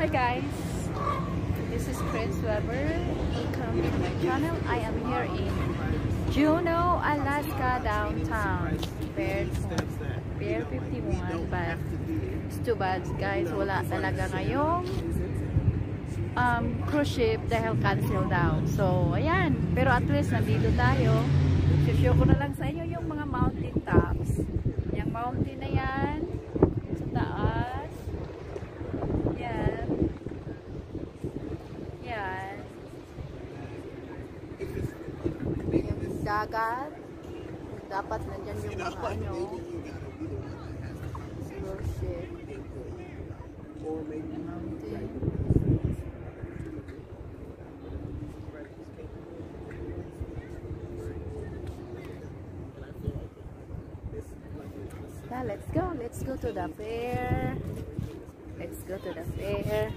Hi guys, this is Chris Weber. Welcome to my channel. I am here in Juneau, Alaska, downtown. Pier 51, but it's too bad guys, wala talaga ngayong cruise ship dahil cancel daw. So ayan, pero at least nandito tayo. Show ko na lang sa inyo yung mga mountain tops. Yung mountain na yan sa taas. Yan. Yan. Yung dagat. Dapat nandyan yung mga cruise ship. Mountain. Yeah, let's go to the fair. Let's go to the fair.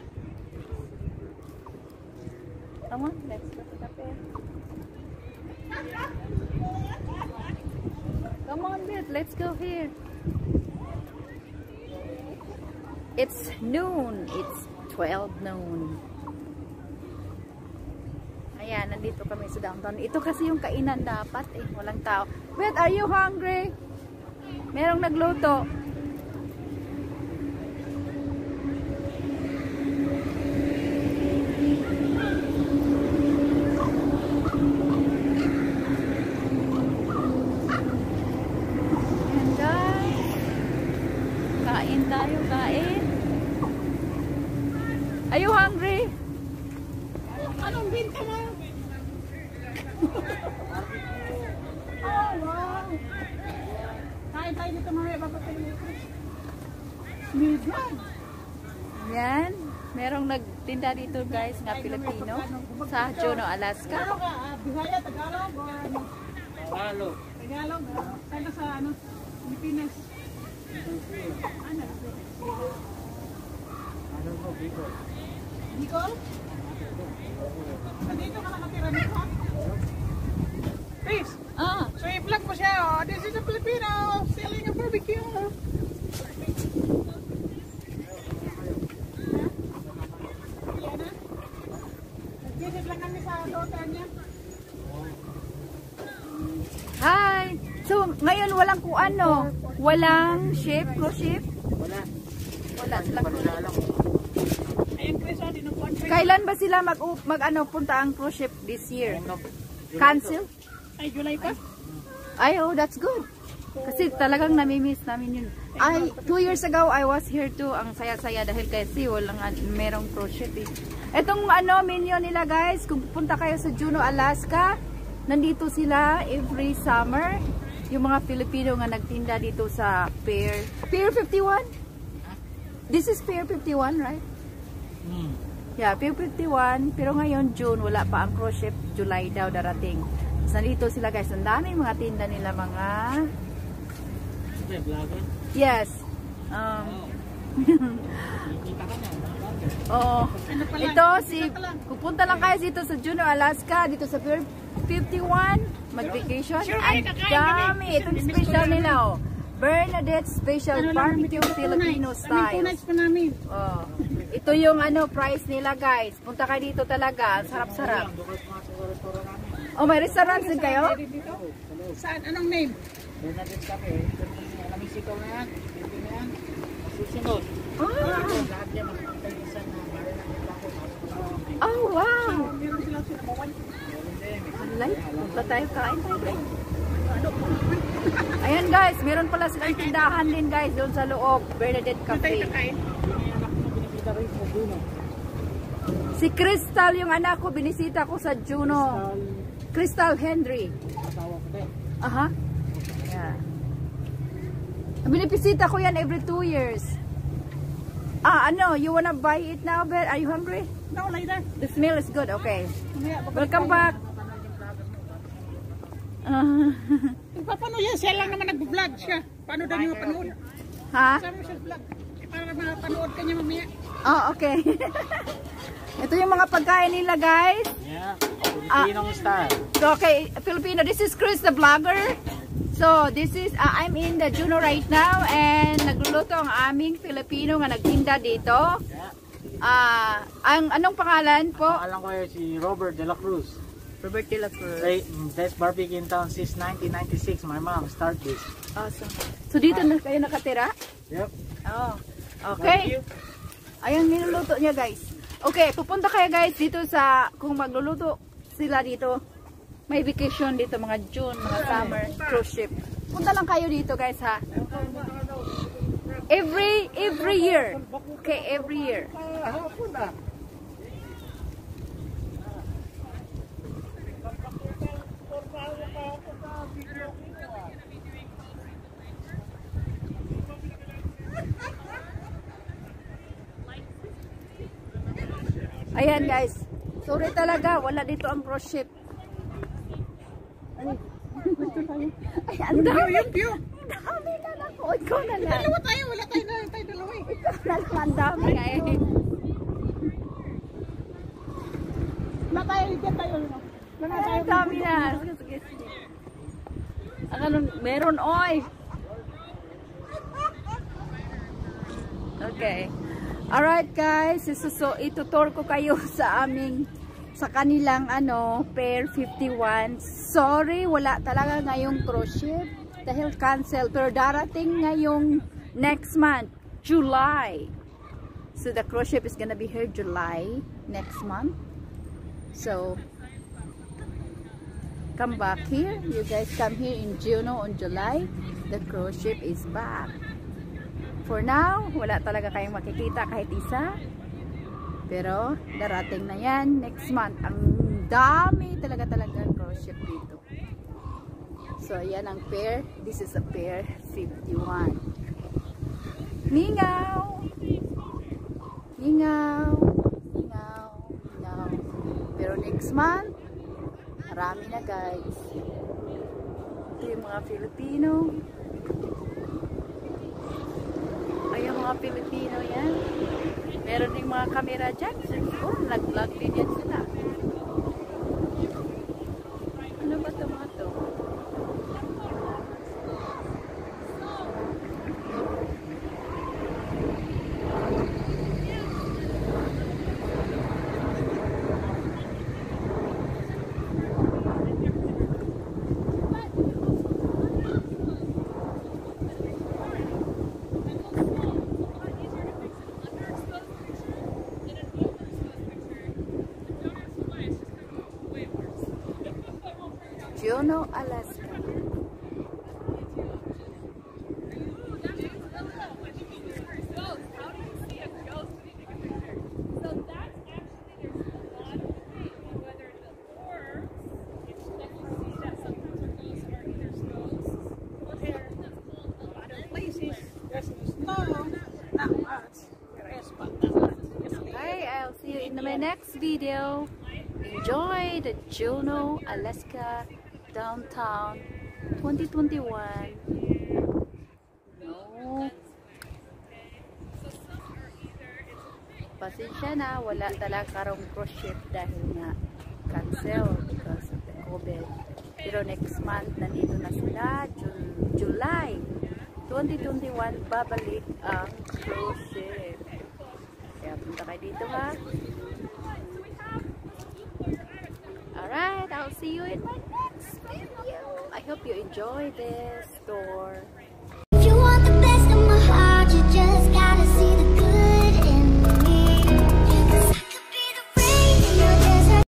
Come on, let's go to the fair. Come on, Beth, let's go here. It's noon. It's 12 noon. Ayan, nandito kami sa downtown. Ito kasi yung kainan dapat eh. Walang tao. Beth, are you hungry? Merong nagluto. And guys, kain tayo, kain. Are you hungry? Anong binta mo? Oh, wow. Kain tayo dito mamaya, papatay. Medium. Yan. Merong nagtinda dito guys na Pilipino sa Juneau, Alaska. Ano ka? Bisaya, Tagalog? Tagalog. Tagalog? Saan ka sa ano? Pilipinas? Ano? Ano po, Bicol? Bicol? Dito ka nakatira dito? Please. So i-vlog mo siya. Oh. This is a Filipino selling a barbecue. Nag-visit lang kami sa daughter niya. Hi! So, ngayon walang kung ano? Walang ship? Cruise ship? Wala. Wala silang cruise ship. Ayun, Chris, oh, dinupuan ko. Kailan ba sila punta ang cruise ship this year? Cancel? Ay, July pa? Ay, oh, that's good. Kasi talagang namimiss namin yun. Ay, 2 years ago, I was here too. Ang saya-saya dahil kasi walang merong cruise ship eh. Etong menu nila guys, kung pupunta kayo sa Juneau, Alaska, nandito sila every summer. Yung mga Filipino nga nagtinda dito sa Pier 51? This is Pier 51, right? Yeah, Pier 51. Pero ngayon, June, wala pa ang cruise ship. July daw darating. So, nandito sila guys. Ang daming mga tinda nila mga... Yes. Oo. Ito, pupunta lang kayo dito sa Juneau, Alaska. Dito sa Pier 51. Mag-vacation. Ang dami. Itong special nila, oh. Bernadette Special Barbecue Filipino Style. Oh. Ito yung price nila guys. Punta kayo dito talaga. Sarap-sarap. Oh, may restaurant din kayo? Saan? Anong name? Bernadette Cafe. Mexico na yan. Pilipino na yan. Susunod. Lahat yan. Makikita yung isa na Bernadette Cafe. Oh, wow. Meron silang sinabawan. Alay, punta tayo. Kain tayo. Ayan guys, meron pala silang tindahan din guys doon sa loob. Bernadette Cafe. Si Crystal yung anak ko, binisita ko sa Juneau. Crystal Henry. Aha. Yeah. Binibisita ko yan every 2 years. You wanna buy it now, Bet? Are you hungry? No, later. The smell is good, okay. Welcome back. Paano yan? Siya lang naman nag-vlog siya. Paano daw niyo mapanood? Ha? Saan mo siya vlog? Para mapanood ka niya mamaya. Oh, okay. Ito yung mga pagkain nila, guys. Yeah, Filipinong style. Okay, Filipino. This is Chris, the vlogger. So, this is, I'm in the Juneau right now and nagluluto ang aming Filipino nga nagtinda dito. Ang anong pangalan po? Alam ko yun si Robert De La Cruz. Robert De La Cruz. Best barbecue in town since 1996. My mom started this. Awesome. So dito na kayo nakatira? Yep. Oh. Okay. Ayan, niluluto niya guys. Okay, pupunta kayo guys dito sa, kung magluluto sila dito, may vacation dito mga June, mga summer, cruise ship. Punta lang kayo dito guys ha. Every year. Okay, every year. Ayan guys. Sorry talaga, wala dito ang cruise ship. Ay, ang dami. Ang dami na lang. O, ikaw na lang. Dalawa tayo, wala tayo dalawa eh. Ikaw na lang, ang dami nga eh. Wala tayo, dyan tayo. Ang dami na. Sige, sige, sige. Ang ano, meron oy. Okay. Alright guys, so itutur ko kayo sa kanilang Pier 51. Sorry, wala talaga ngayong cruise ship dahil cancel, pero darating ngayong next month, July. So the cruise ship is gonna be here July next month. So come back here. You guys come here in June on July. The cruise ship is back. For now, wala talaga kayong makikita kahit isa. Pero, darating na yan next month. Ang dami talaga cruise ship dito. So, yan ang pier. This is a Pier 51. Ningaw! Ningaw! Ningaw! Ningaw! Pero next month, marami na guys. Ito yung mga Filipino. Ay, yung mga Pilipino yan. Meron ding mga camera dyan. Oh, nag-vlog din yan sila. Ano ba ito mga to? Juneau, Alaska. Okay, I'll see you in my next video. Enjoy the Juneau, Alaska downtown 2021. No. Pasensya na, wala talaga karong cruise ship dahil nga cancel because of the COVID. Pero next month, nandito na sila, July 2021, babalik ang cruise ship. Kaya punta kayo dito ha. Alright, I'll see you in my next video. I hope you enjoy this tour. If you want the best of my heart, you just gotta see the good.